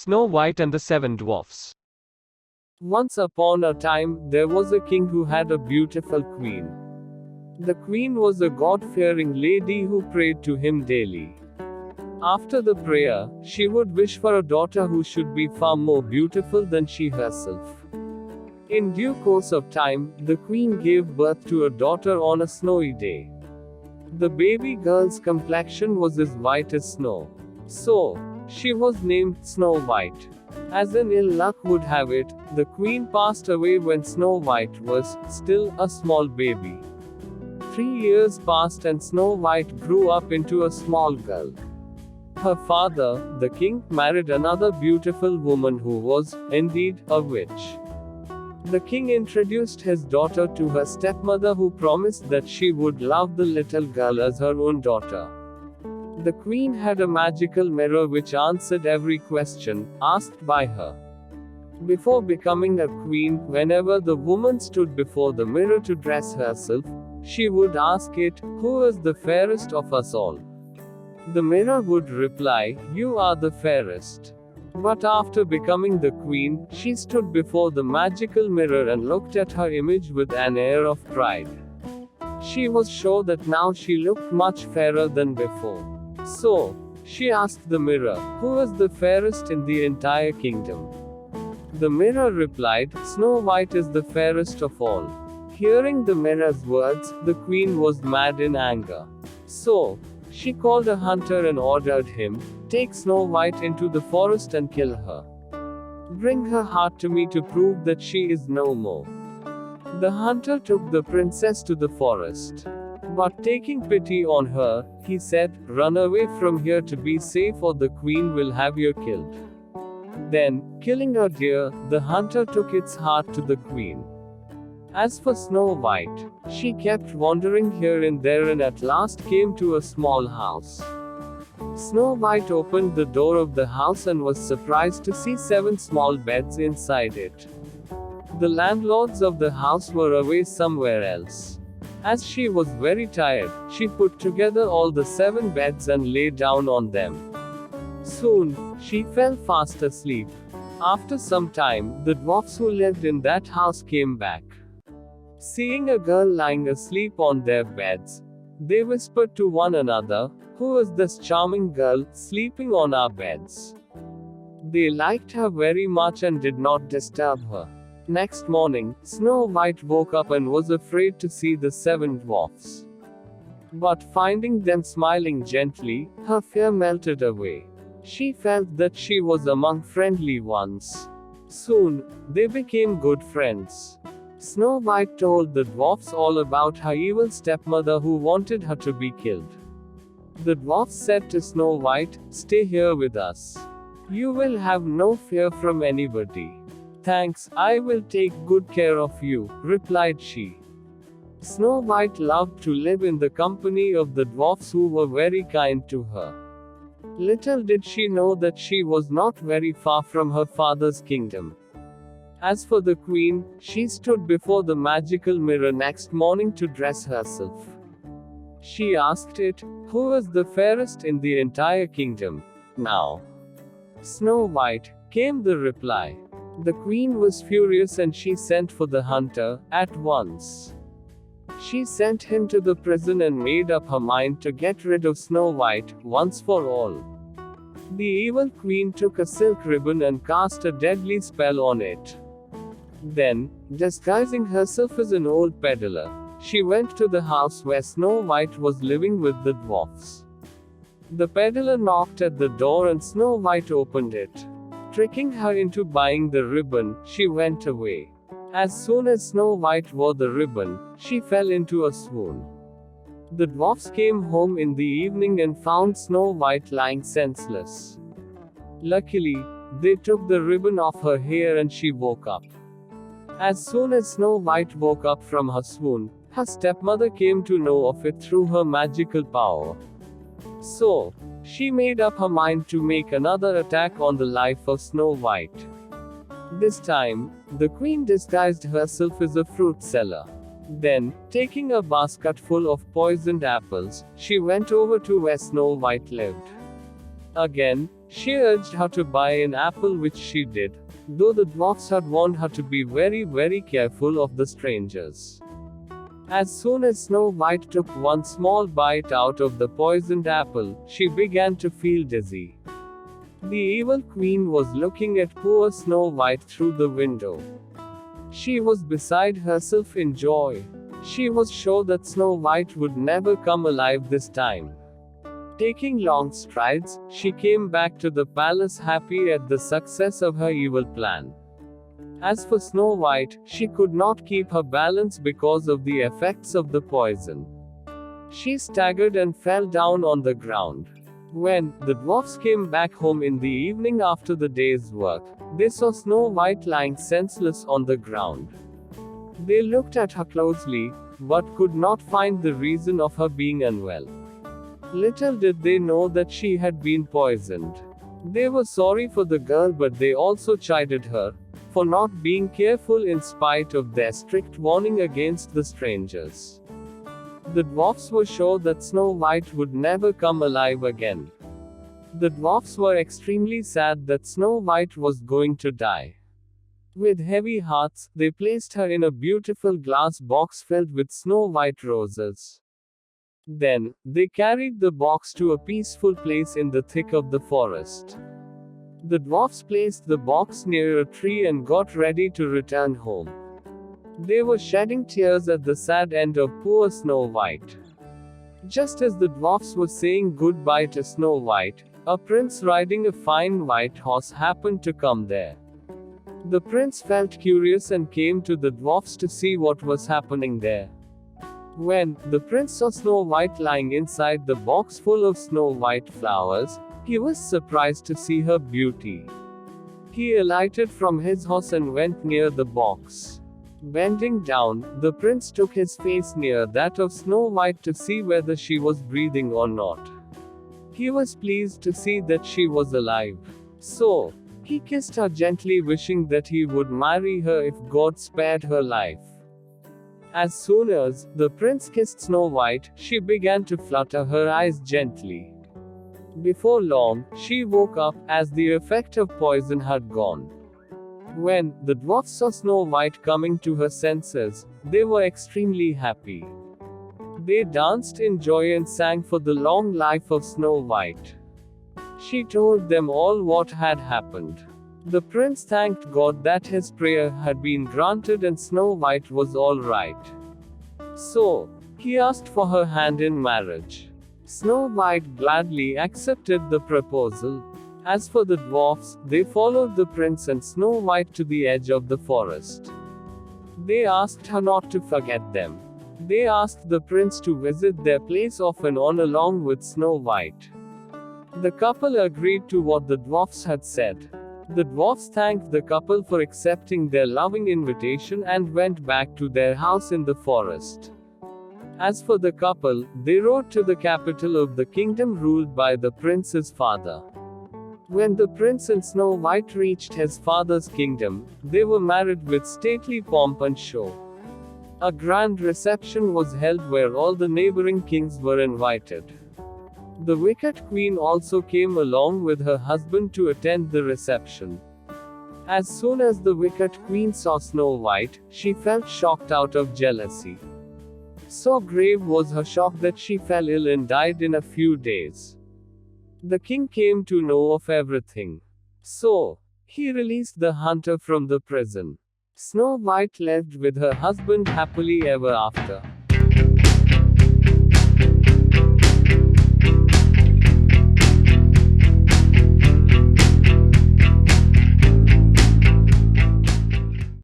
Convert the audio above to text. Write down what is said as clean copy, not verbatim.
Snow White and the Seven Dwarfs. Once upon a time, there was a king who had a beautiful queen. The queen was a God-fearing lady who prayed to him daily. After the prayer, she would wish for a daughter who should be far more beautiful than she herself. In due course of time, the queen gave birth to a daughter on a snowy day. The baby girl's complexion was as white as snow. So, she was named Snow White. As an ill luck would have it, the queen passed away when Snow White was still a small baby. 3 years passed and Snow White grew up into a small girl. Her father, the king, married another beautiful woman who was, indeed, a witch. The king introduced his daughter to her stepmother, who promised that she would love the little girl as her own daughter. The queen had a magical mirror which answered every question asked by her. Before becoming a queen, whenever the woman stood before the mirror to dress herself, she would ask it, "Who is the fairest of us all?" The mirror would reply, "You are the fairest." But after becoming the queen, she stood before the magical mirror and looked at her image with an air of pride. She was sure that now she looked much fairer than before. So, she asked the mirror, "Who is the fairest in the entire kingdom?" The mirror replied, "Snow White is the fairest of all." Hearing the mirror's words, the queen was mad in anger. So, she called a hunter and ordered him, "Take Snow White into the forest and kill her. Bring her heart to me to prove that she is no more." The hunter took the princess to the forest. But taking pity on her, he said, "Run away from here to be safe or the queen will have you killed." Then, killing a deer, the hunter took its heart to the queen. As for Snow White, she kept wandering here and there and at last came to a small house. Snow White opened the door of the house and was surprised to see 7 small beds inside it. The landlords of the house were away somewhere else. As she was very tired, she put together all the 7 beds and lay down on them. Soon, she fell fast asleep. After some time, the dwarfs who lived in that house came back. Seeing a girl lying asleep on their beds, they whispered to one another, "Who is this charming girl, sleeping on our beds?" They liked her very much and did not disturb her. Next morning, Snow White woke up and was afraid to see the 7 dwarfs. But finding them smiling gently, her fear melted away. She felt that she was among friendly ones. Soon, they became good friends. Snow White told the dwarfs all about her evil stepmother who wanted her to be killed. The dwarfs said to Snow White, "Stay here with us. You will have no fear from anybody." "Thanks, I will take good care of you," replied she. Snow White loved to live in the company of the dwarfs who were very kind to her. Little did she know that she was not very far from her father's kingdom. As for the queen, she stood before the magical mirror next morning to dress herself. She asked it, "Who is the fairest in the entire kingdom now?" "Snow White," came the reply. The queen was furious and she sent for the hunter, at once. She sent him to the prison and made up her mind to get rid of Snow White, once for all. The evil queen took a silk ribbon and cast a deadly spell on it. Then, disguising herself as an old peddler, she went to the house where Snow White was living with the dwarfs. The peddler knocked at the door and Snow White opened it. Tricking her into buying the ribbon, she went away. As soon as Snow White wore the ribbon, she fell into a swoon. The dwarfs came home in the evening and found Snow White lying senseless. Luckily, they took the ribbon off her hair and she woke up. As soon as Snow White woke up from her swoon, her stepmother came to know of it through her magical power. So, she made up her mind to make another attack on the life of Snow White. This time, the queen disguised herself as a fruit seller. Then, taking a basket full of poisoned apples, she went over to where Snow White lived. Again, she urged her to buy an apple, which she did, though the dwarfs had warned her to be very careful of the strangers. As soon as Snow White took one small bite out of the poisoned apple, she began to feel dizzy. The evil queen was looking at poor Snow White through the window. She was beside herself in joy. She was sure that Snow White would never come alive this time. Taking long strides, she came back to the palace happy at the success of her evil plan. As for Snow White, she could not keep her balance because of the effects of the poison. She staggered and fell down on the ground. When the dwarfs came back home in the evening after the day's work, they saw Snow White lying senseless on the ground. They looked at her closely, but could not find the reason of her being unwell. Little did they know that she had been poisoned. They were sorry for the girl, but they also chided her for not being careful in spite of their strict warning against the strangers. The dwarfs were sure that Snow White would never come alive again. The dwarfs were extremely sad that Snow White was going to die. With heavy hearts, they placed her in a beautiful glass box filled with snow white roses. Then, they carried the box to a peaceful place in the thick of the forest. The dwarfs placed the box near a tree and got ready to return home. They were shedding tears at the sad end of poor Snow White. Just as the dwarfs were saying goodbye to Snow White, a prince riding a fine white horse happened to come there. The prince felt curious and came to the dwarfs to see what was happening there. When the prince saw Snow White lying inside the box full of snow white flowers, he was surprised to see her beauty. He alighted from his horse and went near the box. Bending down, the prince took his face near that of Snow White to see whether she was breathing or not. He was pleased to see that she was alive. So, he kissed her gently, wishing that he would marry her if God spared her life. As soon as the prince kissed Snow White, she began to flutter her eyes gently. Before long, she woke up, as the effect of poison had gone. When the dwarfs saw Snow White coming to her senses, they were extremely happy. They danced in joy and sang for the long life of Snow White. She told them all what had happened. The prince thanked God that his prayer had been granted and Snow White was all right. So, he asked for her hand in marriage. Snow White gladly accepted the proposal. As for the dwarfs, they followed the prince and Snow White to the edge of the forest. They asked her not to forget them. They asked the prince to visit their place off and on along with Snow White. The couple agreed to what the dwarfs had said. The dwarfs thanked the couple for accepting their loving invitation and went back to their house in the forest. As for the couple, they rode to the capital of the kingdom ruled by the prince's father. When the prince and Snow White reached his father's kingdom, they were married with stately pomp and show. A grand reception was held where all the neighboring kings were invited. The wicked queen also came along with her husband to attend the reception. As soon as the wicked queen saw Snow White, she felt shocked out of jealousy. So grave was her shock that she fell ill and died in a few days. The king came to know of everything. So, he released the hunter from the prison. Snow White lived with her husband happily ever after.